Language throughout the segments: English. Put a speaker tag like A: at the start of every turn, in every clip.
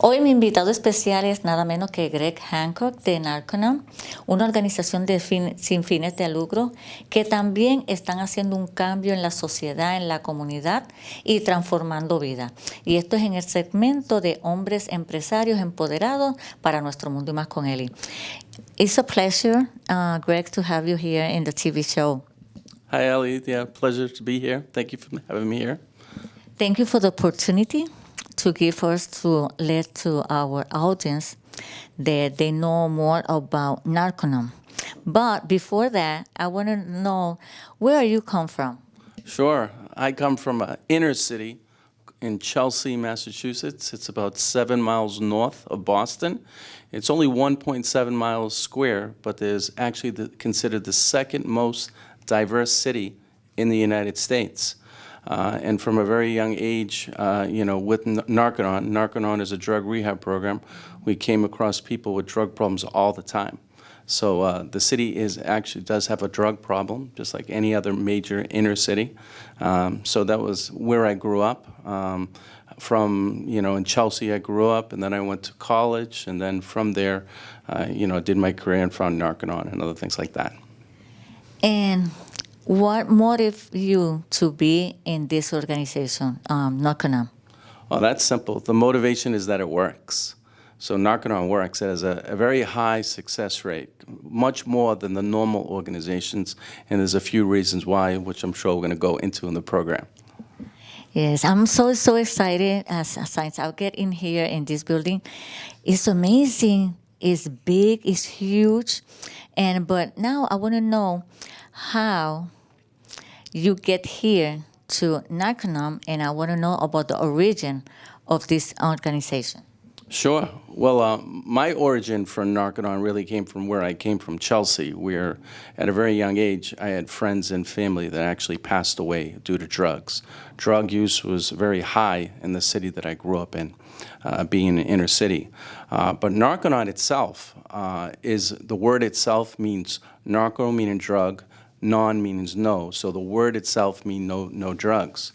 A: Hoy mi invitado especial es nada menos que Greg Hancoch de NARCUNON, una organización sin fines de lucro que también están haciendo un cambio en la sociedad, en la comunidad y transformando vidas. Y esto es en el segmento de hombres empresarios empoderados para nuestro mundo y más con Eli. It's a pleasure, Greg, to have you here in the TV show.
B: Hi, Ellie. Yeah, pleasure to be here. Thank you for having me here.
A: Thank you for the opportunity to give us to let to our audience that they know more about NARCUNON. But before that, I want to know where you come from.
B: Sure. I come from an inner city in Chelsea, Massachusetts. It's about 7 miles north of Boston. It's only 1.7 miles square, but there's actually considered the second most diverse city in the United States. And from a very young age, with NARCUNON is a drug rehab program. We came across people with drug problems all the time. So the city does have a drug problem, just like any other major inner city. So that was where I grew up. In Chelsea I grew up, and then I went to college, and then from there, did my career and found NARCUNON and other things like that.
A: And what motivated you to be in this organization, NARCUNON?
B: Well, that's simple. The motivation is that it works. So NARCUNON works. It has a very high success rate, much more than the normal organizations, and there's a few reasons why, which I'm sure we're going to go into in the program.
A: Yes, I'm so excited as I'll get in here in this building. It's amazing, it's big, it's huge, but now I want to know how you get here to NARCUNON, and I want to know about the origin of this organization.
B: Sure. Well, my origin for NARCUNON really came from where I came from, Chelsea, where at a very young age I had friends and family that actually passed away due to drugs. Drug use was very high in the city that I grew up in, being an inner city. But NARCUNON itself the word itself means narco meaning drug, non means no. So the word itself means no drugs.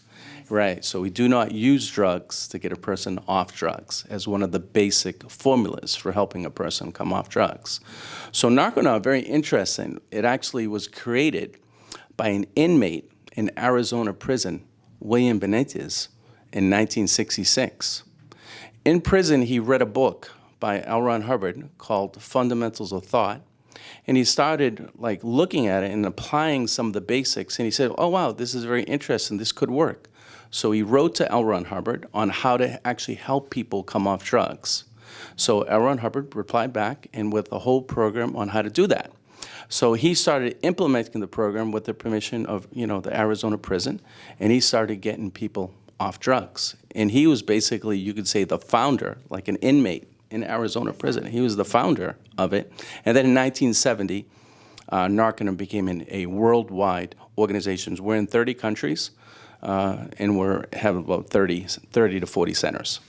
B: Right, so we do not use drugs to get a person off drugs as one of the basic formulas for helping a person come off drugs. So NARCUNON, very interesting. It actually was created by an inmate in Arizona prison, William Benitez, in 1966. In prison, he read a book by L. Ron Hubbard called Fundamentals of Thought, and he started looking at it and applying some of the basics, and he said, oh wow, this is very interesting, this could work. So he wrote to L. Ron Hubbard on how to actually help people come off drugs. So L. Ron Hubbard replied back and with a whole program on how to do that. So he started implementing the program with the permission of the Arizona prison, and he started getting people off drugs. And he was basically, you could say, the founder, like an inmate in Arizona prison. He was the founder of it. And then in 1970, NARCUNON became a worldwide organization. We're in 30 countries. And we have about 30 to 40 centers.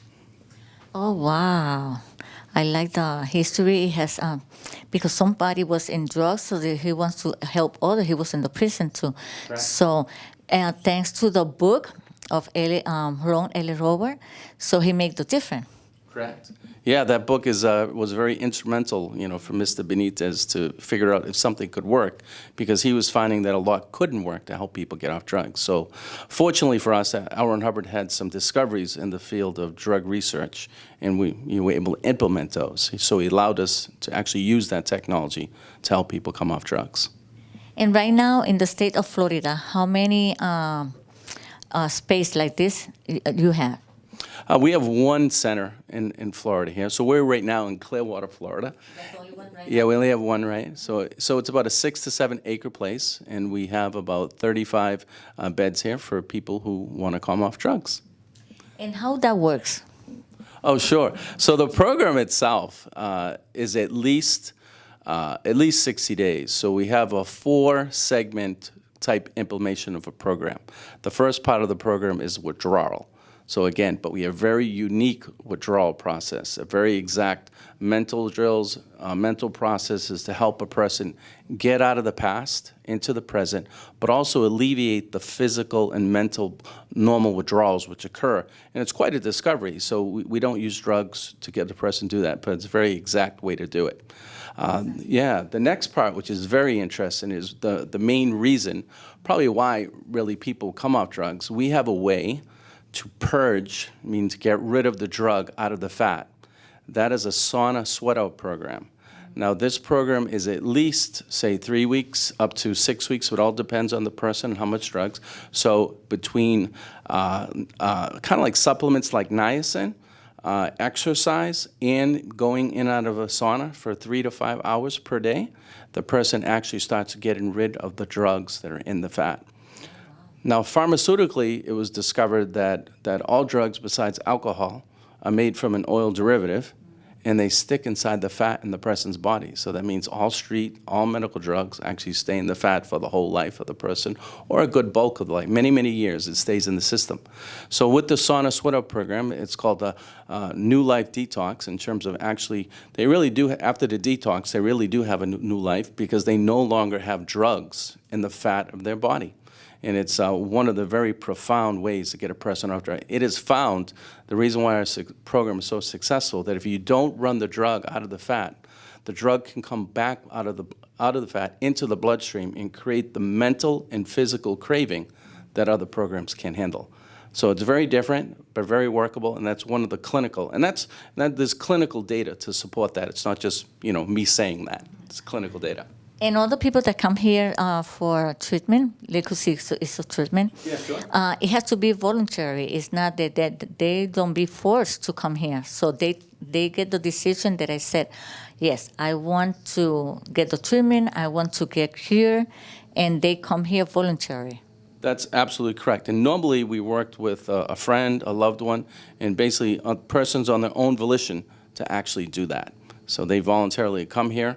A: Oh, wow. I like the history. It has, because somebody was in drugs, so that he wants to help others. He was in the prison too. Right. So thanks to the book of Ron L. Robert, so he made the difference.
B: Correct. Yeah, that book was very instrumental, for Mr. Benitez to figure out if something could work, because he was finding that a lot couldn't work to help people get off drugs. So fortunately for us, L. Ron Hubbard had some discoveries in the field of drug research, and we were able to implement those. So he allowed us to actually use that technology to help people come off drugs.
A: And right now in the state of Florida, how many space like this you have?
B: We have one center in Florida here. So we're right now in Clearwater, Florida.
A: That's the only one right
B: Yeah,
A: now?
B: we only have one, right? So it's about a 6 to 7 acre place, and we have about 35 beds here for people who want to come off drugs.
A: And how that works?
B: Oh, sure. So the program itself is at least 60 days. So we have a 4-segment type implementation of a program. The first part of the program is withdrawal. So again, but we have very unique withdrawal process, a very exact mental drills, mental processes to help a person get out of the past into the present, but also alleviate the physical and mental normal withdrawals which occur. And it's quite a discovery. So we don't use drugs to get the person to do that, but it's a very exact way to do it. Yeah, the next part, which is very interesting, is the main reason, probably why really people come off drugs. We have a way to purge, means to get rid of the drug out of the fat. That is a sauna sweat-out program. Now, this program is at least, say, 3 weeks up to 6 weeks. It all depends on the person and how much drugs. So between kind of like supplements like niacin, exercise, and going in and out of a sauna for 3 to 5 hours per day, the person actually starts getting rid of the drugs that are in the fat. Now, pharmaceutically, it was discovered that all drugs besides alcohol are made from an oil derivative, and they stick inside the fat in the person's body. So that means all medical drugs actually stay in the fat for the whole life of the person, or a good bulk of the life. Many, many years it stays in the system. So with the sauna sweat-out program, it's called a new life detox in terms of actually, they really do, after the detox, they really do have a new life because they no longer have drugs in the fat of their body. And it's one of the very profound ways to get a person off drug. It is found, the reason why our program is so successful, that if you don't run the drug out of the fat, the drug can come back out of the fat into the bloodstream and create the mental and physical craving that other programs can't handle. So it's very different, but very workable, and that's one of the clinical, and there's clinical data to support that. It's not just, me saying that. It's clinical data.
A: And all the people that come here for treatment, liquid treatment,
B: Yeah, sure.
A: It has to be voluntary. It's not that they don't be forced to come here. So they get the decision that I said, yes, I want to get the treatment, I want to get cured, and they come here voluntary.
B: That's absolutely correct. And normally we worked with a friend, a loved one, and basically persons on their own volition to actually do that. So they voluntarily come here.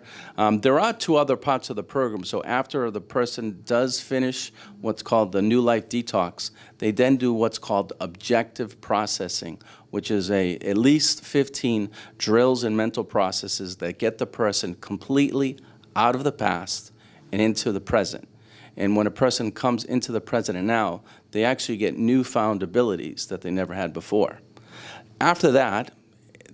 B: There are 2 other parts of the program. So after the person does finish what's called the New Life Detox, they then do what's called objective processing, which is at least 15 drills and mental processes that get the person completely out of the past and into the present. And when a person comes into the present and now, they actually get newfound abilities that they never had before. After that,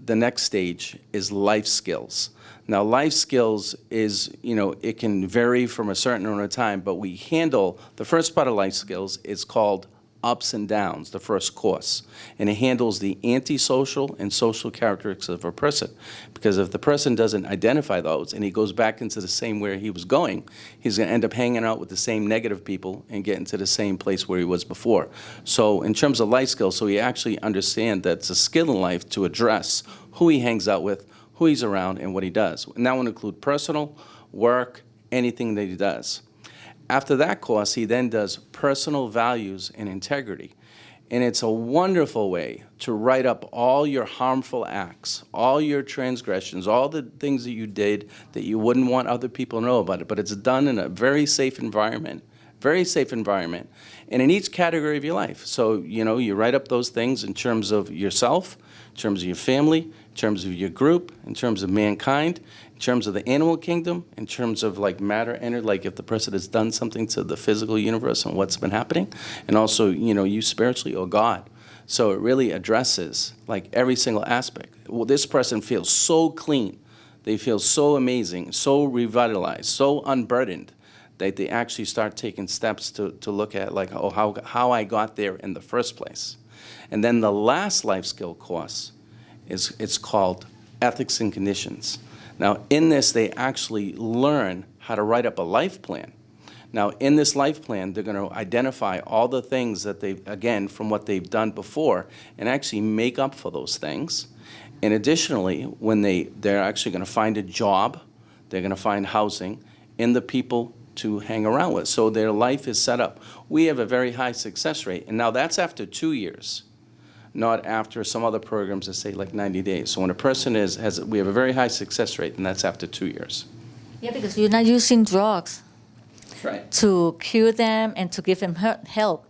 B: the next stage is life skills. Now, life skills is, it can vary from a certain amount of time, but we handle, the first part of life skills is called ups and downs, the first course. And it handles the antisocial and social characteristics of a person. Because if the person doesn't identify those and he goes back into the same where he was going, he's going to end up hanging out with the same negative people and get into the same place where he was before. So in terms of life skills, so he actually understands that it's a skill in life to address who he hangs out with, who he's around, and what he does. And that would include personal, work, anything that he does. After that course, he then does personal values and integrity. And it's a wonderful way to write up all your harmful acts, all your transgressions, all the things that you did that you wouldn't want other people to know about it. But it's done in a very safe environment, and in each category of your life. So, you write up those things in terms of yourself, in terms of your family, in terms of your group, in terms of mankind, in terms of the animal kingdom, in terms of like matter, energy, like if the person has done something to the physical universe and what's been happening, and also, you spiritually or God. So it really addresses like every single aspect. Well, this person feels so clean, they feel so amazing, so revitalized, so unburdened, that they actually start taking steps to look at like, how I got there in the first place. And then the last life skill course it's called ethics and conditions. Now, in this, they actually learn how to write up a life plan. Now, in this life plan, they're going to identify all the things that they've, again, from what they've done before, and actually make up for those things. And additionally, when they're actually going to find a job, they're going to find housing, and the people to hang around with. So their life is set up. We have a very high success rate, and now that's after 2 years, not after some other programs that say like 90 days. So when a person we have a very high success rate, and that's after 2 years.
A: Yeah, because you're not using drugs.
B: Right.
A: To cure them and to give them help.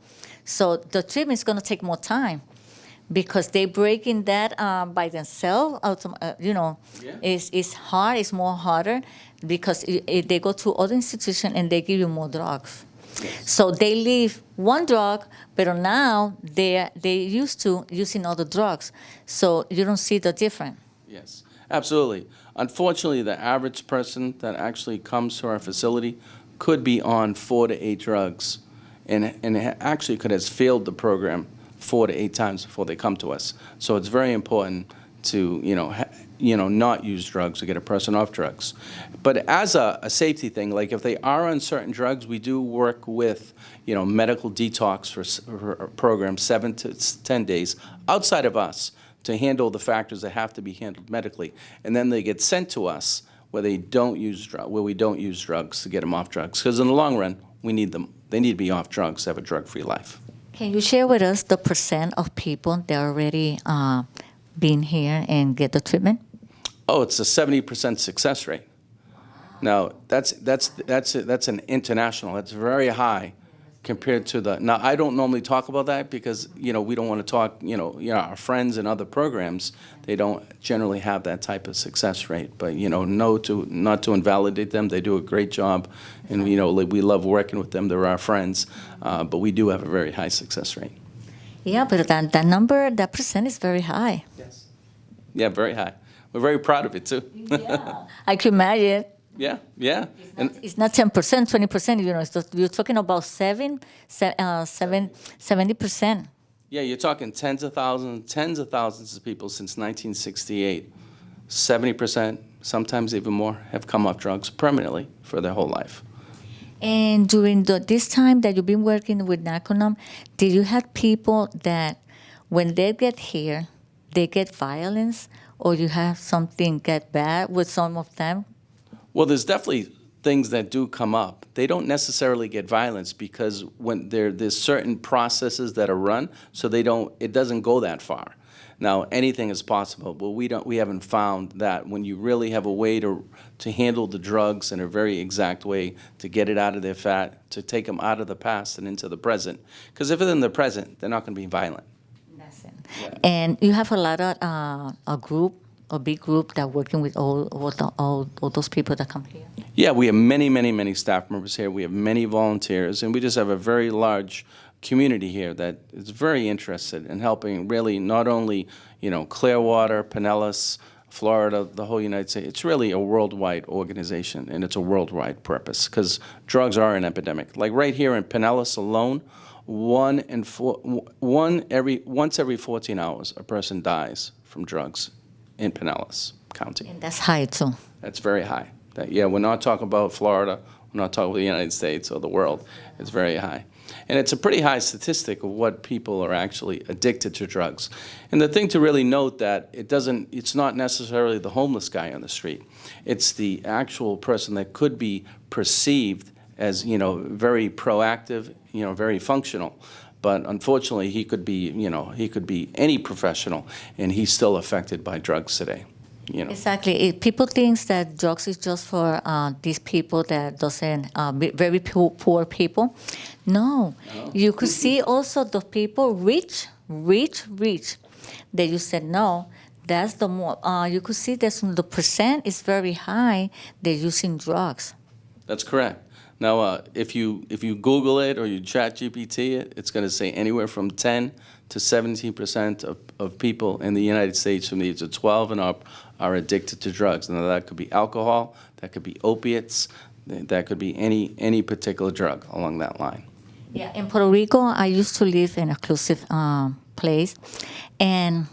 A: So the treatment is going to take more time. because they breaking that by themselves.
B: Yeah.
A: It's hard. It's more harder because they go to other institution and they give you more drugs.
B: Yes.
A: So they leave one drug, but now they used to using other drugs. So you don't see the difference.
B: Yes, absolutely. Unfortunately, the average person that actually comes to our facility could be on 4 to 8 drugs, and actually could have failed the program 4 to 8 times before they come to us. So it's very important to not use drugs or get a person off drugs. But as a safety thing, like if they are on certain drugs, we do work with medical detox for programs 7 to 10 days outside of us to handle the factors that have to be handled medically, and then they get sent to us where we don't use drugs to get them off drugs. Because in the long run, we need them. They need to be off drugs to have a drug-free life.
A: Can you share with us the percent of people that already been here and get the treatment?
B: Oh, it's a 70% success rate. Now that's an international. That's very high compared to the. Now I don't normally talk about that because we don't want to talk. Our friends in other programs, they don't generally have that type of success rate. But not to invalidate them. They do a great job, and we love working with them. They're our friends, but we do have a very high success rate.
A: Yeah, but that percent is very high.
B: Yes. Yeah, very high. We're very proud of it too.
A: Yeah, I can imagine.
B: Yeah, yeah.
A: It's not 10%, 20%. You're talking about 70%.
B: Yeah, you're talking tens of thousands of people since 1968. 70%, sometimes even more, have come off drugs permanently for their whole life.
A: And during this time that you've been working with NARCUNON, did you have people that when they get here, they get violence, or you have something get bad with some of them?
B: Well, there's definitely things that do come up. They don't necessarily get violence because when there's certain processes that are run, so it doesn't go that far. Now, anything is possible, but we haven't found that when you really have a way to handle the drugs in a very exact way, to get it out of their fat, to take them out of the past and into the present. Because if it's in the present, they're not going to be violent.
A: That's it. Yeah. And you have a lot of a big group that working with all those people that come here?
B: Yeah, we have many, many, many staff members here. We have many volunteers, and we just have a very large community here that is very interested in helping really not only, Clearwater, Pinellas, Florida, the whole United States. It's really a worldwide organization, and it's a worldwide purpose because drugs are an epidemic. Like right here in Pinellas alone, once every 14 hours, a person dies from drugs in Pinellas County.
A: And that's high too.
B: That's very high. We're not talking about Florida. We're not talking about the United States or the world. It's very high. And it's a pretty high statistic of what people are actually addicted to drugs. And the thing to really note that it's not necessarily the homeless guy on the street. It's the actual person that could be perceived as, very proactive, very functional. But unfortunately, he could be any professional, and he's still affected by drugs today.
A: Exactly. People think that drugs is just for these people that very poor people. No. You could see also the people rich, that you said no. That's the more you could see that the percent is very high. They're using drugs.
B: That's correct. Now, if you Google it or you chat GPT it, it's going to say anywhere from 10 to 17% of people in the United States from the age of 12 and up are addicted to drugs. Now, that could be alcohol, that could be opiates, that could be any particular drug along that line.
A: Yeah, in Puerto Rico, I used to live in a exclusive place, and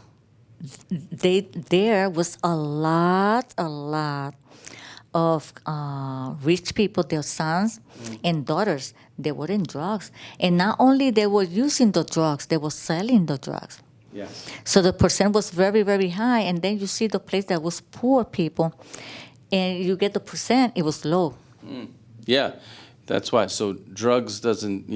A: there was a lot of rich people, their sons and daughters, they were in drugs. And not only they were using the drugs, they were selling the drugs.
B: Yes.
A: So the percent was very, very high. And then you see the place that was poor people, and you get the percent, it was low.
B: Yeah, that's why. So drugs doesn't,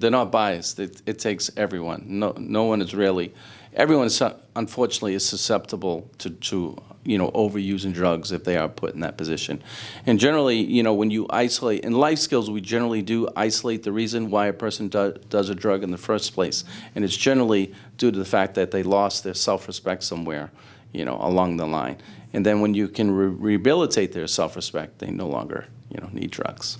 B: they're not biased. It takes everyone. No one is really. everyone, unfortunately, is susceptible to overusing drugs if they are put in that position. And generally, when you isolate, in life skills, we generally do isolate the reason why a person does a drug in the first place. And it's generally due to the fact that they lost their self-respect somewhere, along the line. And then when you can rehabilitate their self-respect, they no longer, need drugs.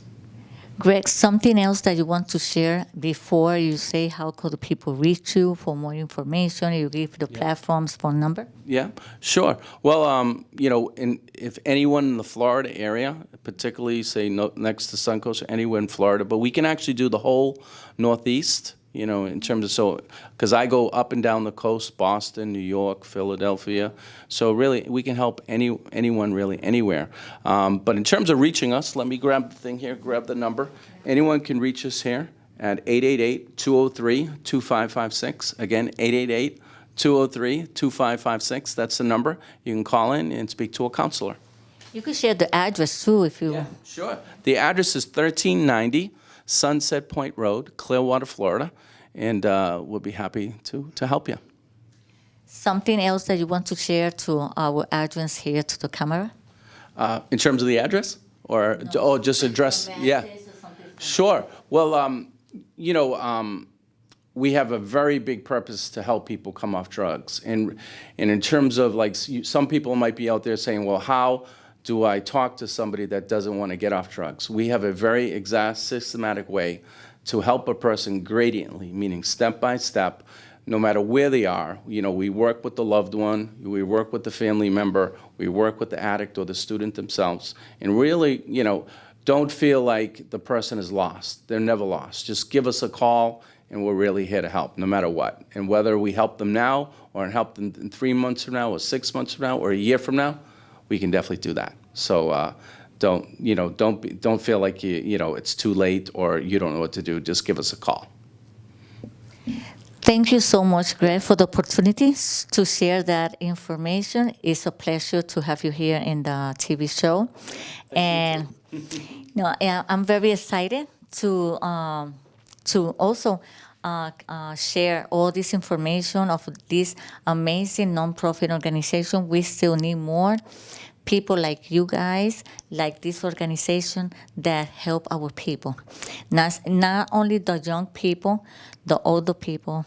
A: Greg, something else that you want to share before you say how could people reach you for more information? You give the platform's phone number?
B: Yeah, sure. Well, if anyone in the Florida area, particularly say next to SUNCOAST, anywhere in Florida, but we can actually do the whole Northeast, in terms of, because I go up and down the coast, Boston, New York, Philadelphia. So really, we can help anyone really anywhere. But in terms of reaching us, let me grab the thing here, grab the number. Anyone can reach us here at 888-203-2556. Again, 888-203-2556. That's the number. You can call in and speak to a counselor.
A: You could share the address too if you...
B: Yeah, sure. The address is 1390 Sunset Point Road, Clearwater, Florida, and we'll be happy to help you.
A: Something else that you want to share to our audience here to the camera?
B: In terms of the address? Or just address? Yeah. Sure. Well, we have a very big purpose to help people come off drugs. And in terms of, some people might be out there saying, well, how do I talk to somebody that doesn't want to get off drugs? We have a very exact, systematic way to help a person gradiently, meaning step by step, no matter where they are. We work with the loved one, we work with the family member, we work with the addict or the student themselves, and really, don't feel like the person is lost. They're never lost. Just give us a call, and we're really here to help, no matter what. And whether we help them now, or help them in 3 months from now, or 6 months from now, or a year from now, we can definitely do that. So don't feel like it's too late or you don't know what to do. Just give us a call.
A: Thank you so much, Greg, for the opportunity to share that information. It's a pleasure to have you here in the TV show. And I'm very excited to also share all this information of this amazing nonprofit organization. We still need more people like you guys, like this organization that help our people. Not only the young people, the older people,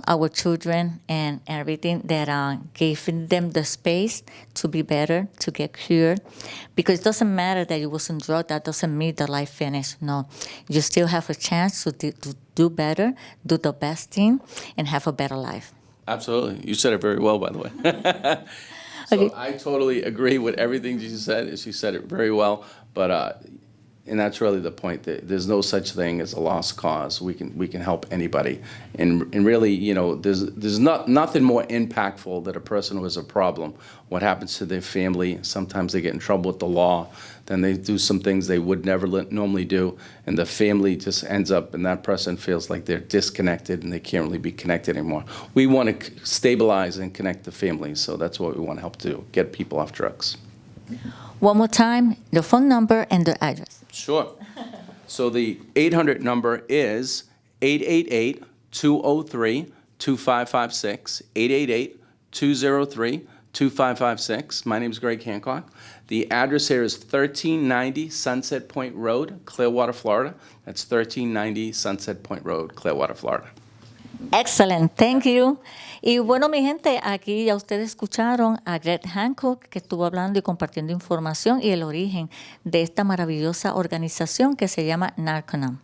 A: our children and everything that giving them the space to be better, to get cured. Because it doesn't matter that you was on drugs, that doesn't mean the life finished. No, you still have a chance to do better, do the best thing, and have a better life.
B: Absolutely. You said it very well, by the way. So okay. I totally agree with everything she said. She said it very well, but and that's really the point. That there's no such thing as a lost cause. We can help anybody, and really, there's nothing more impactful than a person who has a problem. What happens to their family? Sometimes they get in trouble with the law. Then they do some things they would never normally do, and the family just ends up, and that person feels like they're disconnected and they can't really be connected anymore. We want to stabilize and connect the families, so that's what we want to help do, get people off drugs.
A: One more time, the phone number and the address.
B: Sure. So the 800 number is 888-203-2556, 888-203-2556. My name is Greg Hancoch. The address here is 1390 Sunset Point Road, Clearwater, Florida. That's 1390 Sunset Point Road, Clearwater, Florida.
A: Excellent, thank you. Y bueno, mi gente, aquí ya ustedes escucharon a Greg Hancoch, que estuvo hablando y compartiendo información y el origen de esta maravillosa organización que se llama NARCUNON.